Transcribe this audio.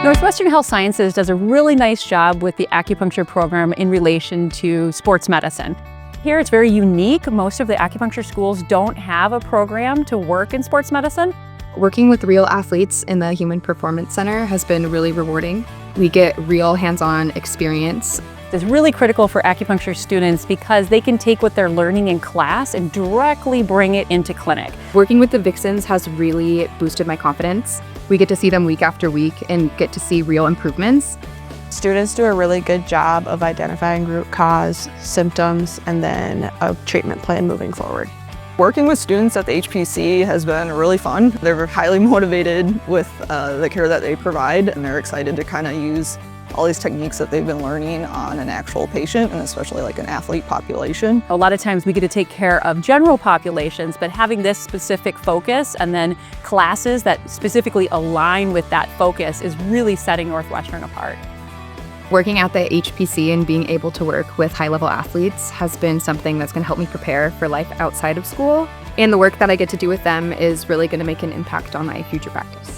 Northwestern Health Sciences does a really nice job with the acupuncture program in relation to sports medicine. Here it's very unique. Most of the acupuncture schools don't have a program to work in sports medicine. Working with real athletes in the Human Performance Center has been really rewarding. We get real hands-on experience. It's really critical for acupuncture students because they can take what they're learning in class and directly bring it into clinic. Working with the Vixens has really boosted my confidence. We get to see them week after week and get to see real improvements. Students do a really good job of identifying root cause, symptoms, and then a treatment plan moving forward. Working with students at the HPC has been really fun. They're highly motivated with the care that they provide, and they're excited to kind of use all these techniques that they've been learning on an actual patient, and especially like an athlete population. A lot of times we get to take care of general populations, but having this specific focus and then classes that specifically align with that focus is really setting Northwestern apart. Working at the HPC and being able to work with high-level athletes has been something that's going to help me prepare for life outside of school. And the work that I get to do with them is really going to make an impact on my future practice.